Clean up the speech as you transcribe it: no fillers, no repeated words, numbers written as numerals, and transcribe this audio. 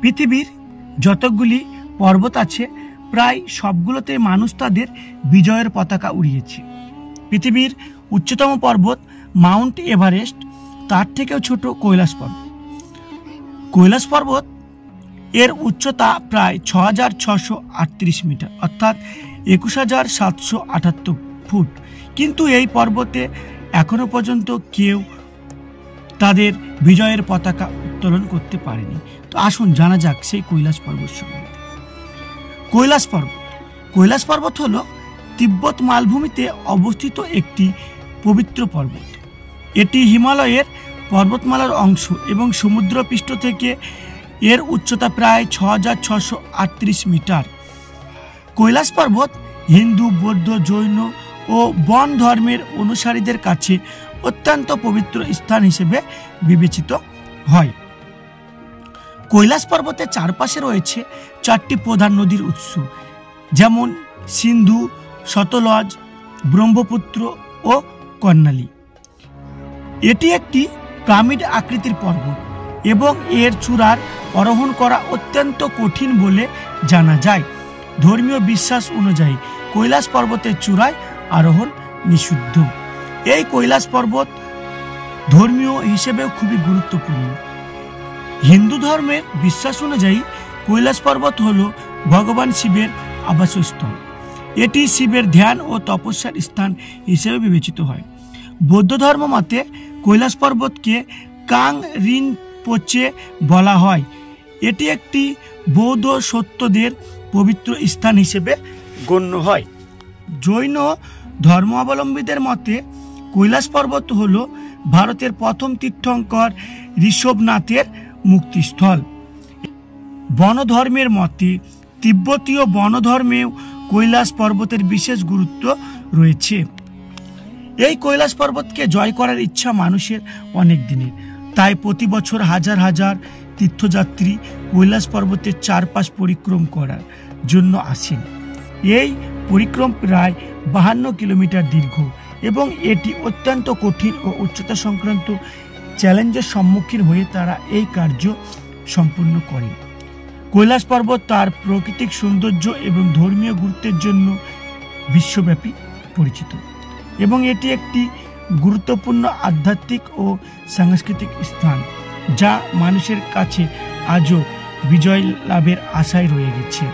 পৃথিবীর যতগুলি পর্বত আছে প্রায় সবগুলোতে মানুষ তাদের বিজয়ের পতাকা উড়িয়েছে। পৃথিবীর উচ্চতম পর্বত মাউন্ট এভারেস্ট, তার থেকেও ছোট কৈলাস পর্বত। কৈলাস পর্বত এর উচ্চতা প্রায় ৬,৬৩৮ মিটার অর্থাৎ ২১,৭৭৮ ফুট, কিন্তু এই পর্বতে এখনো পর্যন্ত কেউ তাদের বিজয়ের পতাকা উত্তোলন করতে পারেনি। তো আসুন জানা যাক সেই কৈলাস পর্বত সম্বন্ধে। কৈলাস পর্বত হল তিব্বত মালভূমিতে অবস্থিত একটি পবিত্র পর্বত। এটি হিমালয়ের পর্বতমালার অংশ এবং সমুদ্রপৃষ্ঠ থেকে এর উচ্চতা প্রায় ৬,৬৩৮ মিটার। কৈলাস পর্বত হিন্দু, বৌদ্ধ, জৈন ও বন ধর্মের অনুসারীদের কাছে অত্যন্ত পবিত্র স্থান হিসেবে বিবেচিত হয়। কৈলাস পর্বতের চারপাশে রয়েছে 4টি প্রধান নদীর উৎস, যেমন সিন্ধু, সতলজ, ব্রহ্মপুত্র ও কর্ণালী। এটি একটি পিরামিড আকৃতির পর্বত এবং এর চূড়ার আরোহণ করা অত্যন্ত কঠিন বলে জানা যায়। ধর্মীয় বিশ্বাস অনুযায়ী কৈলাস পর্বতের চূড়ায় আরোহণ নিষিদ্ধ। এই কৈলাস পর্বত ধর্মীয় হিসেবেও খুবই গুরুত্বপূর্ণ। হিন্দু ধর্মের বিশ্বাস অনুযায়ী কৈলাস পর্বত হল ভগবান শিবের আবাসস্থল। এটি শিবের ধ্যান ও তপস্যার স্থান হিসেবে বিবেচিত হয়। বৌদ্ধ ধর্ম মতে কৈলাস পর্বতকে কাং রিনপোচে বলা হয়। এটি একটি বৌদ্ধ সত্যদের পবিত্র স্থান হিসেবে গণ্য হয়। জৈন ধর্মাবলম্বীদের মতে কৈলাস পর্বত হল ভারতের প্রথম তীর্থঙ্কর ঋষভনাথের মুক্তিস্থল। বনধর্মের মতে তিব্বতীয় বনধর্মেও কৈলাস পর্বতের বিশেষ গুরুত্ব রয়েছে। এই কৈলাস পর্বতকে জয় করার ইচ্ছা মানুষের অনেক দিনের, তাই প্রতি বছর হাজার হাজার তীর্থযাত্রী কৈলাস পর্বতের চারপাশ পরিক্রম করার জন্য আসেন। এই পরিক্রম প্রায় 52 কিলোমিটার দীর্ঘ এবং এটি অত্যন্ত কঠিন ও উচ্চতা সংক্রান্ত চ্যালেঞ্জের সম্মুখীন হয়ে তারা এই কার্য সম্পূর্ণ করেন। কৈলাস পর্বত তার প্রাকৃতিক সৌন্দর্য এবং ধর্মীয় গুরুত্বের জন্য বিশ্বব্যাপী পরিচিত এবং এটি একটি গুরুত্বপূর্ণ আধ্যাত্মিক ও সাংস্কৃতিক স্থান, যা মানুষের কাছে আজও বিজয় লাভের আশায় রয়ে গেছে।